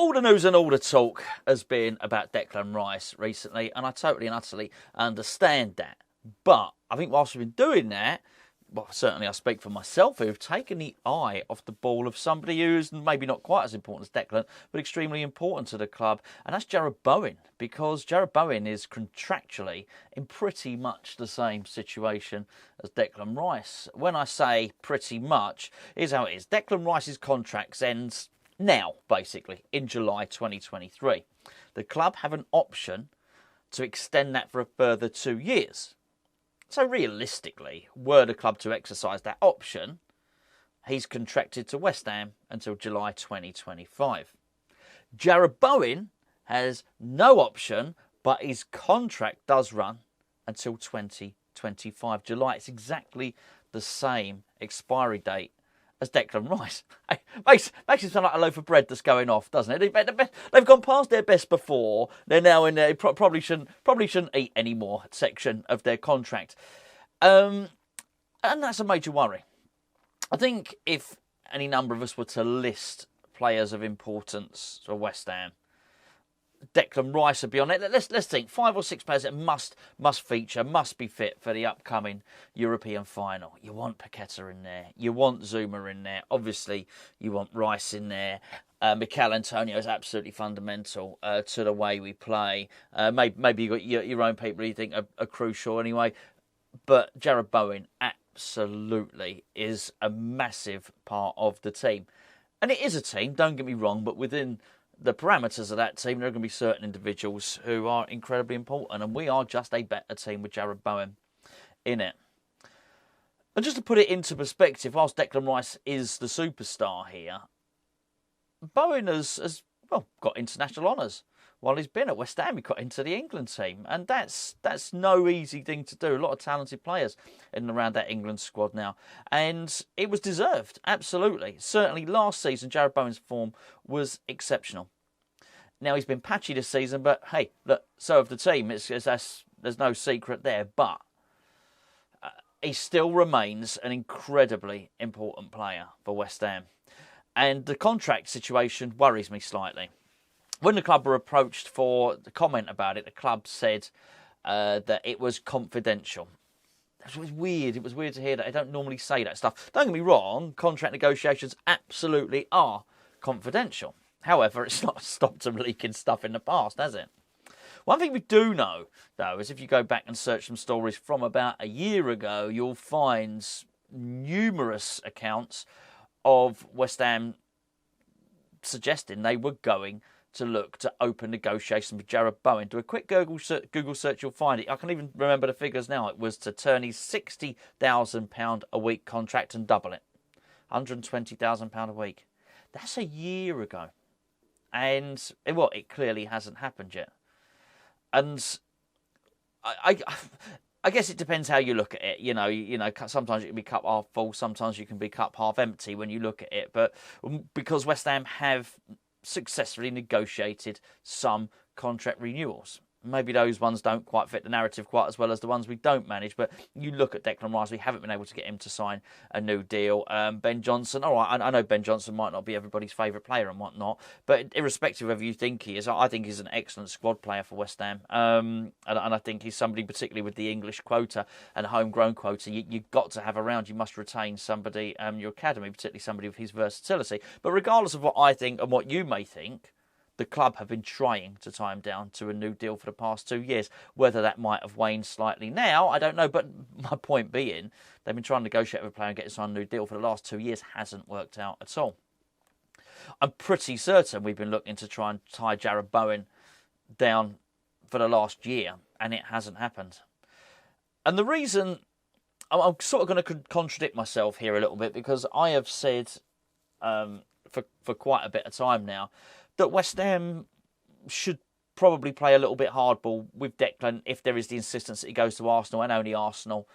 All the news and all the talk has been about Declan Rice recently, and I totally and utterly understand that. But I think whilst we've been doing that, well, certainly I speak for myself, who've taken the eye off the ball of somebody who's maybe not quite as important as Declan, but extremely important to the club, and that's Jarrod Bowen, because Jarrod Bowen is contractually in pretty much the same situation as Declan Rice. When I say pretty much, here's how it is. Declan Rice's contract ends now, basically, in July 2023. The club have an option to extend that for a further 2 years. So realistically, were the club to exercise that option, he's contracted to West Ham until July 2025. Jarrod Bowen has no option, but his contract does run until 2025 July. It's exactly the same expiry date as Declan Rice. Makes it sound like a loaf of bread that's going off, doesn't it? They've gone past their best before. They're now in their probably shouldn't eat anymore section of their contract, and that's a major worry. I think if any number of us were to list players of importance for West Ham, Declan Rice would be on it. Let's think 5 or 6 players that must feature, must be fit for the upcoming European final. You want Paqueta in there. You want Zuma in there. Obviously, you want Rice in there. Mikel Antonio is absolutely fundamental to the way we play. Maybe you've got your own people you think are crucial anyway. But Jarrod Bowen absolutely is a massive part of the team. And it is a team, don't get me wrong, but within the parameters of that team, there are going to be certain individuals who are incredibly important, and we are just a better team with Jarrod Bowen in it. And just to put it into perspective, whilst Declan Rice is the superstar here, Bowen has got international honours. While he's been at West Ham, he got into the England team, and that's no easy thing to do. A lot of talented players in and around that England squad now, and it was deserved, absolutely. Certainly last season, Jarrod Bowen's form was exceptional. Now he's been patchy this season, but hey, look, so have the team. There's no secret there, but he still remains an incredibly important player for West Ham, and the contract situation worries me slightly. When the club were approached for the comment about it, the club said that it was confidential. It was weird. It was weird to hear that. I don't normally say that stuff. Don't get me wrong, contract negotiations absolutely are confidential. However, it's not stopped them leaking stuff in the past, has it? One thing we do know, though, is if you go back and search some stories from about a year ago, you'll find numerous accounts of West Ham suggesting they were going to look to open negotiations with Jarrod Bowen. Do a quick Google search, you'll find it. I can even remember the figures now. It was to turn his £60,000 a week contract and double it. £120,000 a week. That's a year ago. And it clearly hasn't happened yet. And I guess it depends how you look at it. You know, sometimes you can be cup half full, sometimes you can be cup half empty when you look at it. But because West Ham have successfully negotiated some contract renewals. Maybe those ones don't quite fit the narrative quite as well as the ones we don't manage, but you look at Declan Rice, we haven't been able to get him to sign a new deal. Ben Johnson, all right, I know Ben Johnson might not be everybody's favourite player and whatnot, but irrespective of who you think he is, I think he's an excellent squad player for West Ham. And I think he's somebody, particularly with the English quota and homegrown quota, you've got to have around. You must retain somebody, your academy, particularly somebody with his versatility. But regardless of what I think and what you may think, the club have been trying to tie him down to a new deal for the past 2 years. Whether that might have waned slightly now, I don't know. But my point being, they've been trying to negotiate with a player and get him on a new deal for the last 2 years. Hasn't worked out at all. I'm pretty certain we've been looking to try and tie Jarrod Bowen down for the last year, and it hasn't happened. And the reason, I'm sort of going to contradict myself here a little bit, because I have said for quite a bit of time now that West Ham should probably play a little bit hardball with Declan if there is the insistence that he goes to Arsenal and only Arsenal,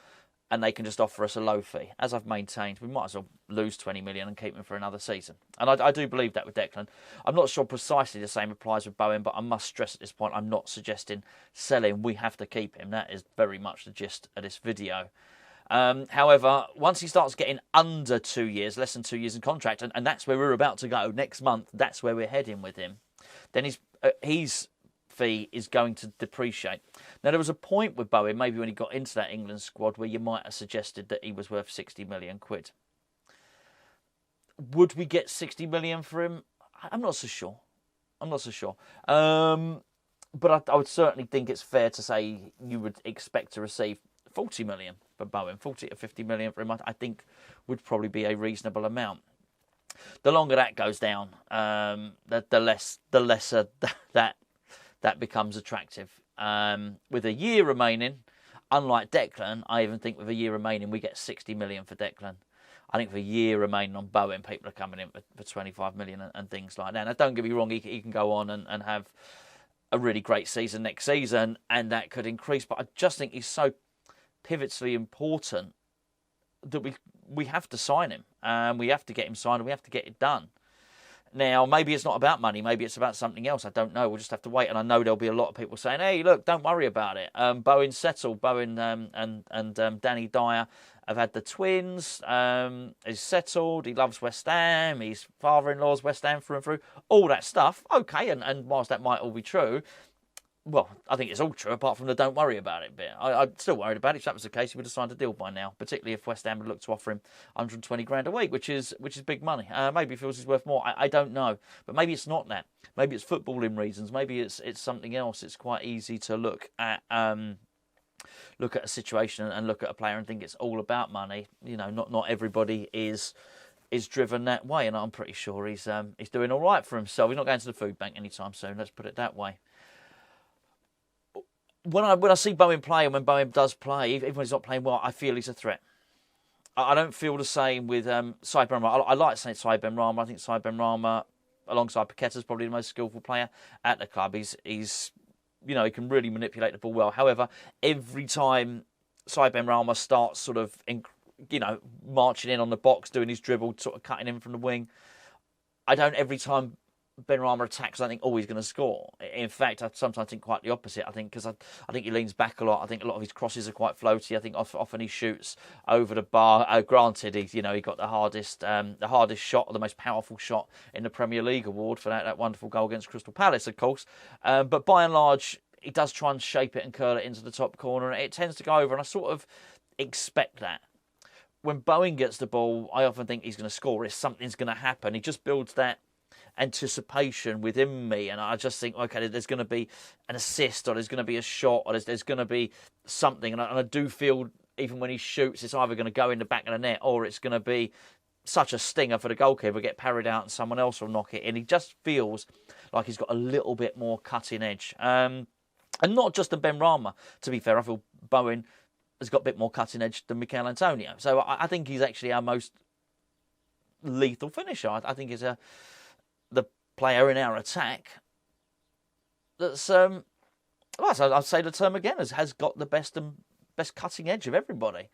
and they can just offer us a low fee. As I've maintained, we might as well lose 20 million and keep him for another season. And I do believe that with Declan. I'm not sure precisely the same applies with Bowen, but I must stress at this point, I'm not suggesting selling. We have to keep him. That is very much the gist of this video. However, once he starts getting under 2 years, less than 2 years in contract, and that's where we're about to go next month, that's where we're heading with him, then his fee is going to depreciate. Now, there was a point with Bowen, maybe when he got into that England squad, where you might have suggested that he was worth 60 million quid. Would we get 60 million for him? I'm not so sure. But I would certainly think it's fair to say you would expect to receive 40 million for Bowen. 40 to 50 million for him, I think, would probably be a reasonable amount. The longer that goes down, the lesser that becomes attractive. With a year remaining, unlike Declan, I even think with a year remaining, we get 60 million for Declan. I think for a year remaining on Bowen, people are coming in for 25 million and things like that. Now, don't get me wrong, he can go on and have a really great season next season, and that could increase. But I just think he's so pivotally important that we have to sign him. We have to get him signed, and we have to get it done. Now, maybe it's not about money. Maybe it's about something else. I don't know. We'll just have to wait. And I know there'll be a lot of people saying, hey, look, don't worry about it. Bowen's settled. Bowen and Danny Dyer have had the twins. He's settled. He loves West Ham. His father-in-law's West Ham through and through. All that stuff. Okay, and whilst that might all be true, well, I think it's all true, apart from the don't worry about it bit. I'm still worried about it. If that was the case, he would have signed a deal by now, particularly if West Ham would look to offer him 120 grand a week, which is big money. Maybe he feels he's worth more. I don't know. But maybe it's not that. Maybe it's footballing reasons. Maybe it's something else. It's quite easy to look at a situation and look at a player and think it's all about money. You know, not everybody is driven that way, and I'm pretty sure he's doing all right for himself. He's not going to the food bank anytime soon, let's put it that way. When I see Bowen play, and when Bowen does play, even when he's not playing well, I feel he's a threat. I don't feel the same with Saïd Benrahma. I like saying Saïd Benrahma. I think Saïd Benrahma, alongside Paqueta, is probably the most skillful player at the club. He's he can really manipulate the ball well. However, every time Saïd Benrahma starts sort of marching in on the box, doing his dribble, sort of cutting in from the wing, I don't every time Benrahma attacks, I think, he's going to score. In fact, I sometimes think quite the opposite. I think he leans back a lot. I think a lot of his crosses are quite floaty. I think often he shoots over the bar. Granted, he got the hardest shot, or the most powerful shot in the Premier League award for that wonderful goal against Crystal Palace, of course. But by and large, he does try and shape it and curl it into the top corner, and it tends to go over. And I sort of expect that. When Bowen gets the ball, I often think he's going to score. If something's going to happen, he just builds that anticipation within me, and I just think, okay, there's going to be an assist, or there's going to be a shot, or there's going to be something, and I do feel even when he shoots, it's either going to go in the back of the net, or it's going to be such a stinger for the goalkeeper, get parried out, and someone else will knock it in. He just feels like he's got a little bit more cutting edge, and not just than Benrahma. To be fair, I feel Bowen has got a bit more cutting edge than Mikel Antonio, so I think he's actually our most lethal finisher. I think he's the player in our attack that's, I'd say the term again, has got the best cutting edge of everybody.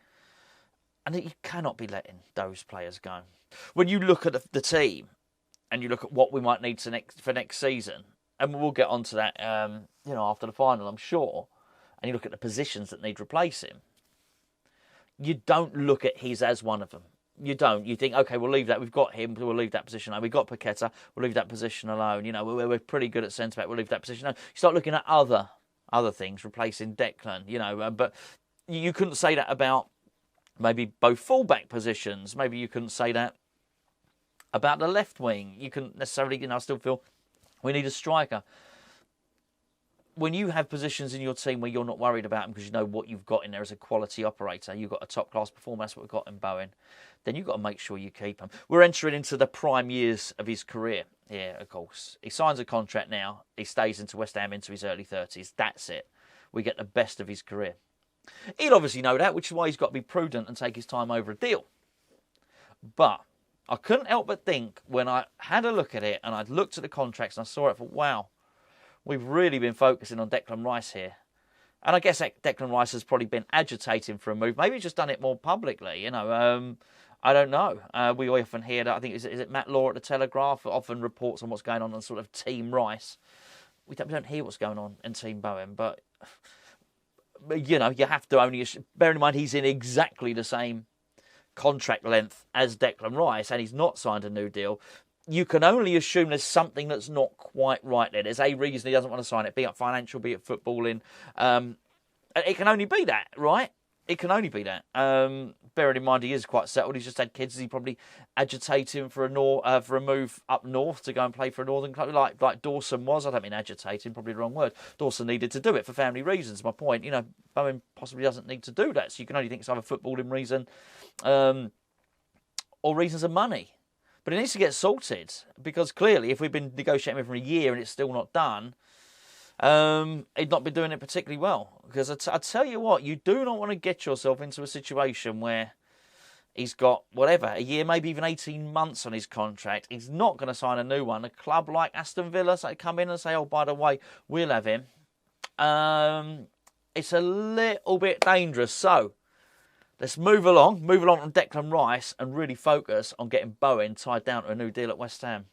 And you cannot be letting those players go. When you look at the team and you look at what we might need for next season, and we'll get onto that after the final, I'm sure, and you look at the positions that need replacing, you don't look at his as one of them. You don't. You think, okay, we'll leave that. We've got him. We'll leave that position alone. We've got Paqueta. We'll leave that position alone. We're pretty good at centre back. We'll leave that position alone. You start looking at other things, replacing Declan. But you couldn't say that about maybe both full-back positions. Maybe you couldn't say that about the left wing. You couldn't necessarily, I still feel we need a striker. When you have positions in your team where you're not worried about them because you know what you've got in there as a quality operator, you've got a top-class performer, that's what we've got in Bowen, then you've got to make sure you keep him. We're entering into the prime years of his career here, of course. He signs a contract now. He stays into West Ham into his early 30s. That's it. We get the best of his career. He'll obviously know that, which is why he's got to be prudent and take his time over a deal. But I couldn't help but think, when I had a look at it and I'd looked at the contracts and I saw it, I thought, wow, we've really been focusing on Declan Rice here. And I guess Declan Rice has probably been agitating for a move. Maybe he's just done it more publicly, I don't know. We often hear that, I think, is it Matt Law at The Telegraph, often reports on what's going on sort of Team Rice. We don't hear what's going on in Team Bowen, but, you have to only, bear in mind he's in exactly the same contract length as Declan Rice, and he's not signed a new deal. you can only assume there's something that's not quite right there. There's a reason he doesn't want to sign it, be it financial, be it footballing. It can only be that, right? It can only be that. Bearing in mind he is quite settled. He's just had kids. He probably agitating for a move up north to go and play for a northern club, like Dawson was. I don't mean agitating, probably the wrong word. Dawson needed to do it for family reasons. My point, Bowen possibly doesn't need to do that. So you can only think it's either footballing reason or reasons of money. But it needs to get sorted, because clearly if we've been negotiating with him for a year and it's still not done, he'd not been doing it particularly well. Because I tell you what, you do not want to get yourself into a situation where he's got, whatever, a year, maybe even 18 months on his contract. He's not going to sign a new one. A club like Aston Villa, so they come in and say, oh, by the way, we'll have him. It's a little bit dangerous. So let's move along from Declan Rice and really focus on getting Bowen tied down to a new deal at West Ham.